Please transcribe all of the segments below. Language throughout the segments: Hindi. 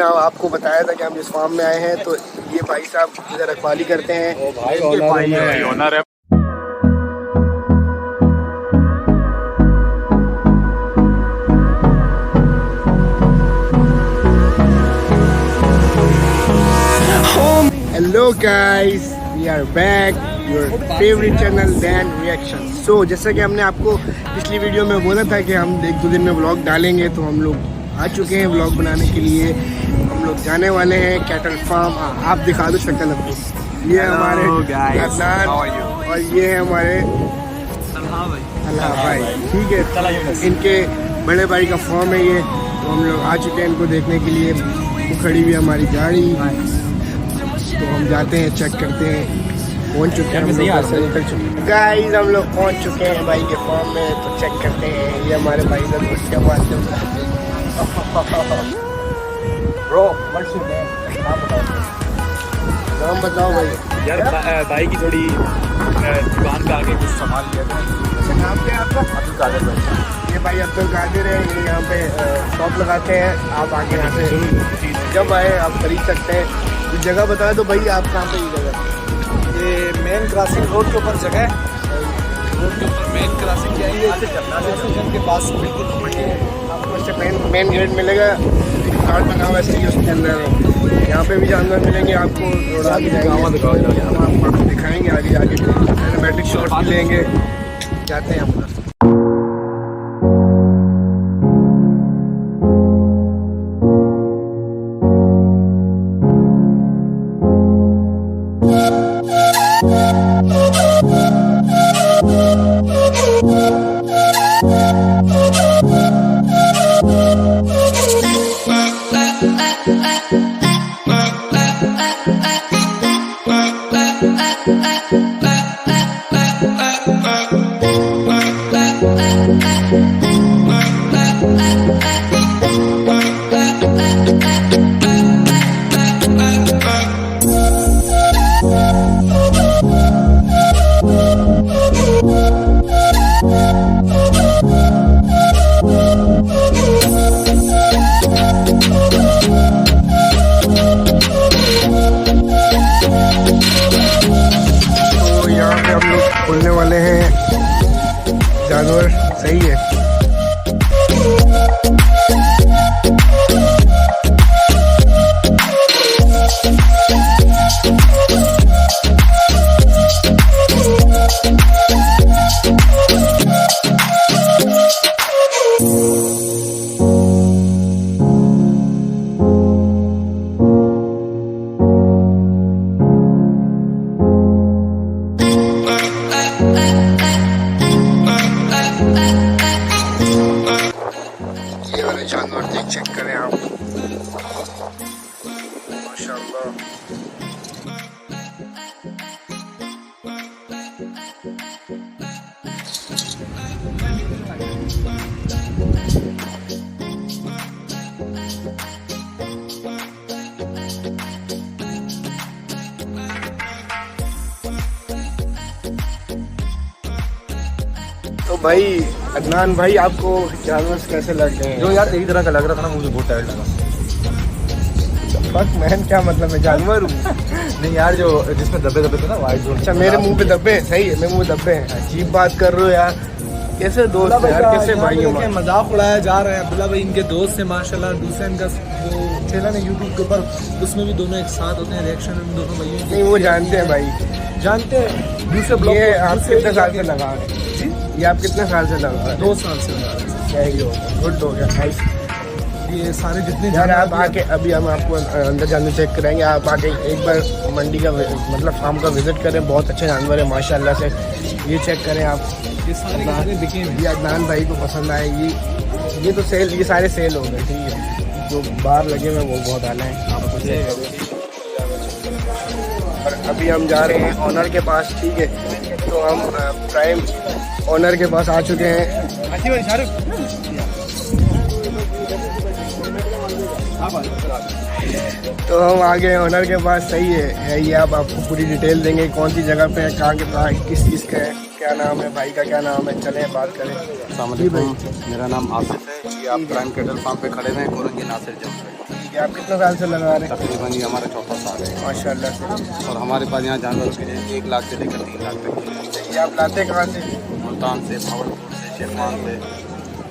आपको बताया था कि हम जिस फार्म में आए हैं, तो ये भाई साहब इधर रखवाली करते हैं। ऑनर है। Hello guys, we are back, your favourite channel Dan reaction. So जैसा कि हमने आपको पिछली वीडियो में बोला था कि हम 1-2 दिन में व्लॉग डालेंगे, तो हम लोग आ चुके हैं व्लॉग बनाने के लिए। हम लोग जाने वाले हैं कैटल फार्म। आप दिखा दो शक्ल अपनी। ये हमारे अदनान और ये है हमारे अल्लाह भाई, ठीक है। इनके बड़े भाई का फार्म है ये, तो हम लोग आ चुके हैं इनको देखने के लिए। वो खड़ी हुई हमारी गाड़ी, तो हम जाते हैं, चेक करते हैं। पहुंच चुके हैं गाइस, हम लोग पहुंच चुके हैं भाई के फार्म में, तो चेक करते हैं। ये हमारे भाई का दोस्त क्या बात है ब्रो, नाम बताओ भाई। यार भाई की थोड़ी दुकान पे आके कुछ सामान लिया था। अच्छा, नाम क्या है आपका? अब्दुल कादिर भाई। ये भाई अब्दुल कादिर है, ये यहाँ पे शॉप लगाते हैं। आप आके यहाँ से जब आए आप खरीद सकते हैं। तो जगह बता दो भाई, आप कहाँ पे? ये जगह ये मेन क्रॉसिंग रोड के ऊपर जगह है। रोड के ऊपर मेन क्रॉसिंग जाएंगे के पास बिल्कुल आपको मेन गेट मिलेगा, कार्ड बना हुआ है उसके अंदर। यहाँ पे भी जानवर मिलेंगे आपको, रोड आगे जाएंगे, हम आपको दिखाएंगे आगे जाके। सिनेमैटिक शॉट भी लेंगे। जाते हैं हम। खोलने वाले हैं जानवर, सही है। जानवर देख चेक करें आप, माशाल्लाह। तो भाई अदनान भाई, आपको जानवर कैसे लग गए? जो यार तेरी तरह का लग रहा था ना, मुझे बहुत टाइट लगा। बस मैन क्या मतलब है, जानवर हूँ। नहीं यार, जो जिसमें दबे थे ना वाइट जोन। अच्छा, मेरे मुंह पे दबे हैं, सही है, मेरे मुंह पे दबे हैं। अजीब बात कर रहे हो यार, कैसे दोस्त यार, कैसे भाई हमारे। मजाक उड़ाया जा रहा है। अब्दुल्ला भाई इनके दोस्त से माशाल्लाह। दूसरा इनका वो चैनल है यूट्यूब के ऊपर, उसमें भी दोनों एक साथ होते हैं रिएक्शन में दोनों भाइयों। नहीं, वो जानते हैं भाई, जानते हैं। दूसरे ब्लॉग ये आप कितने साल से लगा रहे हैं? ये आप कितने साल से लगा रहे हैं? 2 साल से लगा रहे हैं। गुड हो गया भाई। ये सारे जितने यार आप आके, अभी हम आपको अंदर जाने चेक कराएंगे। आप आके एक बार मंडी का मतलब फार्म का विजिट करें, बहुत अच्छे जानवर है माशाल्लाह से। ये चेक करें आप, ये सारे बिके हैं। ये अदनान भाई को पसंद आए। ये तो सेल, ये सारे सेल हो गए, ठीक है। जो बाहर लगे हुए वो बहुत आले हैं, आपको चेक करें। और अभी हम जा रहे हैं ऑनर के पास, ठीक है। तो हम प्राइम ऑनर के पास आ चुके हैं। तो हम आ गए ऑनर के पास, सही है। ये आप आपको पूरी डिटेल देंगे, कौन सी जगह पे है, कहाँ के पास, किस चीज़ का है, क्या नाम है, भाई का क्या नाम है। चलें बात करें। अस्सलाम वालेकुम, मेरा नाम आसिफ है। ये आप प्राइम कैटल फार्म पे खड़े हैं, कोरंगी नासिर जंग। ये आप कितने साल से लगा रहे हैं? तकरीबन ये हमारा चौथा साल है माशाल्लाह से। और हमारे पास यहाँ जानवर के लिए 1 लाख से लेकर 3 लाख तक। ये आप लाते कहाँ से? मुल्तान से, भावलपुर से, शेरमान से।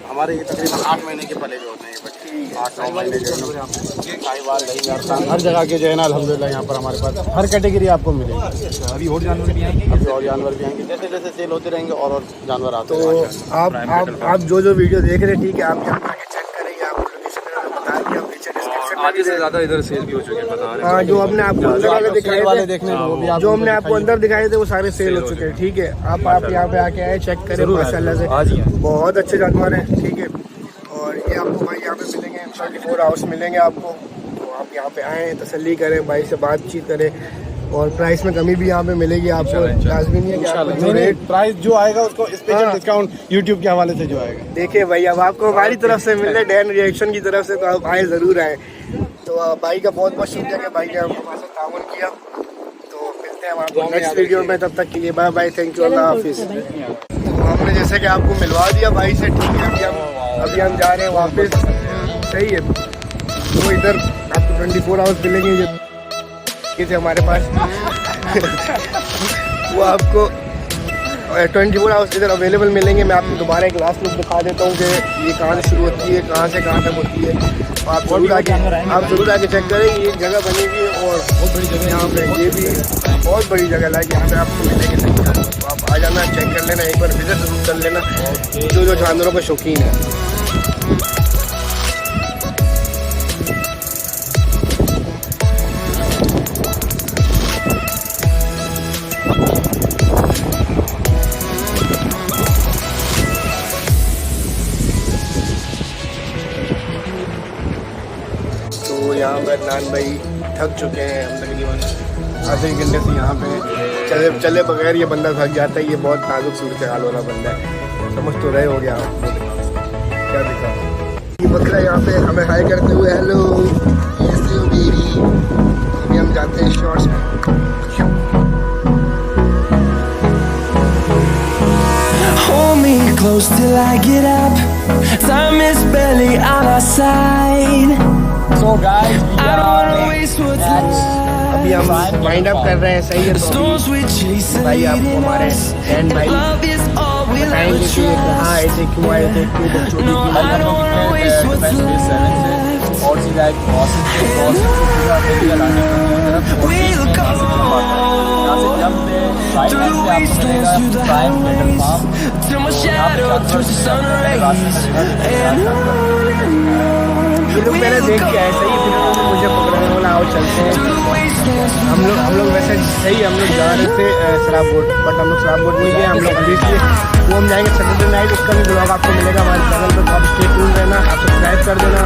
हमारे ये तकरीबन 8 महीने के पले हुए होते हैं ये बच्चे, 8-9 महीने के साहिवाल, दही, हर जगह के जो है ना अल्हम्दुलिल्लाह यहाँ पर हमारे पास हर कैटेगरी आपको मिलेगी। अभी और जानवर भी आएंगे। अभी और जानवर भी आएंगे, जैसे जैसे सेल होते रहेंगे और जानवर आते तो रहेंगे। आप जो वीडियो देख रहे हैं, ठीक है, आप यहाँ आके चेक करेंगे। आपको लोकेशन बता दिया, आप नीचे डिस्क्रिप्शन में आधे से ज़्यादा इधर सेल भी हो चुके हैं, बता रहे हैं। हाँ, जो हमने आपको अंदर वाले दिखाए थे, देखने को भी जो हमने आपको अंदर दिखाए थे वो सारे सेल हो चुके हैं। ठीक है, आप यहाँ पे आके आए, चेक करें, माशाल्लाह से आज ही बहुत अच्छे जानवर हैं। ठीक है, और ये आपको भाई यहाँ पे मिलेंगे 24 आवर्स मिलेंगे आपको। तो आप यहाँ पे आएँ, तसल्ली करें, भाई से बातचीत करें, और प्राइस में कमी भी यहाँ पे मिलेगी आपको। लाजमी नहीं है कि आपको जो रेट प्राइस जो आएगा उसको स्पेशल डिस्काउंट यूट्यूब के हवाले से जो आएगा। देखिए भाई, अब आपको हमारी तरफ से मिल रहा है, डैन रिएक्शन की तरफ से, तो आप आए ज़रूर आए। तो भाई का बहुत बहुत शुक्रिया कि भाई ने हमारे साथ ताउन किया। तो मिलते हैं हम आपको नेक्स्ट वीडियो में, तब तक के लिए बाय बाय, थैंक यू, अल्लाह हाफिज़। तो हमने जैसे कि आपको मिलवा दिया भाई से, ठीक है, अभी हम जा रहे हैं वापस। सही है, तो इधर आपको 24 आवर्स मिलेंगे। ये थे हमारे पास वो आपको 24 आवर्स इधर अवेलेबल मिलेंगे। मैं आपको दोबारा एक लास्ट लुक दिखा देता हूँ कि ये कहाँ से शुरू होती है, कहाँ से कहाँ तक होती है। आप जरूर आके चेक करें। ये जगह बनी हुई है और बहुत बड़ी जगह यहाँ पे, ये भी बहुत बड़ी जगह लाइक यहाँ पे आपको मिलेंगे। तो आप आ जाना, चेक कर लेना, एक बार विजिट जरूर कर लेना जो जानवरों के शौकीन है। तो यहाँ पर नान भाई थक चुके हैं। हम तकरीबन आधे घंटे से यहाँ पे चले बगैर ये बंदा थक जाता है। ये बहुत नाजुक सूरत हाल वाला बंदा है, समझ तो रहे हो गया आप क्या दिखा। ये बकरा यहाँ पे हमें हाई करते हुए हेलो कैसे हो बेबी। अभी हम जाते हैं शॉर्ट्स में। Hold me close till I get up. Time is barely on our side. So guys, I don't wanna waste what's left. अभी हम वाइंड अप कर रहे हैं, सही है। तो Storms we chase are भाई आपको leading हमारे us. एंड भाई Love is all we'll बताएंगे ever कि कहाँ trust. ऐसे क्यों आए थे, क्यों बच्चों की No, I don't wanna waste what's left. और चीज़ है We'll go through the wastelands, through the highways, till my shadow turns to sun rays. And on ये लोग मैंने देख के आए, सही फिर मुझे पकड़ने वाला आओ चलते हैं। through the wastelands, through हम लोग वैसे सही हम लोग जा रहे थे शराब बोर्ड, बट हम लोग शराब बोर्ड नहीं गए, हम लोग अभी से वो हम जाएंगे सैटरडे नाइट। उसका भी ब्लॉग आपको मिलेगा हमारे चैनल पर, तो आप स्टे ट्यून रहना, आप सब्सक्राइब कर देना।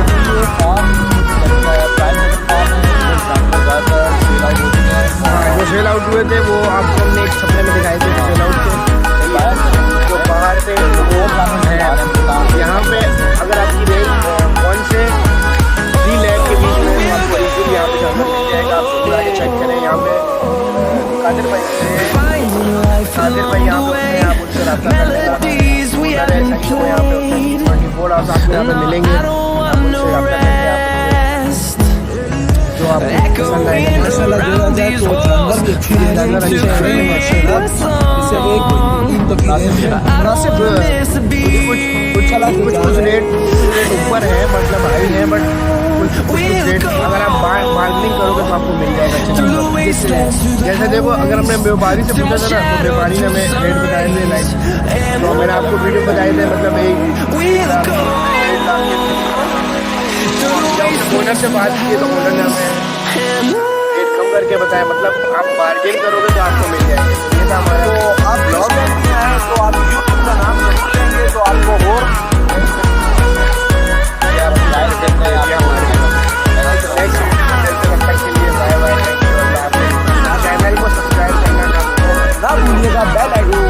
हाँ, जो सेल आउट हुए थे वो आपको हमने एक सपने में दिखाए थे सेल आउट के, जो बाहर से वो है। यहाँ पे अगर आपकी रेंज 1 से 3 लाख के बीच में तो आपको इजीली यहाँ पे जानवर मिल जाएगा। आप जरूर आके चेक करें। यहाँ पे कादिर भाई यहाँ पे आप उनसे रब्ता कर लेना। melodies we haven't यहाँ पे played. 24 आवर्स आपको यहाँ पे मिलेंगे। I don't want no rest. जो आपको पसंद आएगा। माशाल्लाह 2000 तो जानवर भी अच्छे हैं, जानवर अच्छे हैं माशाल्लाह। इससे एक तो मुनासिब कुछ रेट ऊपर है, मतलब हाई है, बट कुछ रेट अगर आप बार्गेनिंग करोगे तो आपको मिल जाएगा अच्छे जानवर। जैसे देखो, अगर हमने व्यापारी से पूछा था ना, तो व्यापारी ने हमें रेट बताए थे लाइक, तो मैंने आपको वीडियो बताए थे, मतलब एक ओनर से बात की तो ओनर ने हमें रेट कम करके बताया। मतलब आप बार्गेन करोगे तो आपको मिल जाएगा। ये था हमारा। तो आप ब्लॉग में भी आए तो आप यूट्यूब का नाम जरूर लेंगे तो आपको और चैनल को सब्सक्राइब करना ना भूलिएगा, बेल आइकन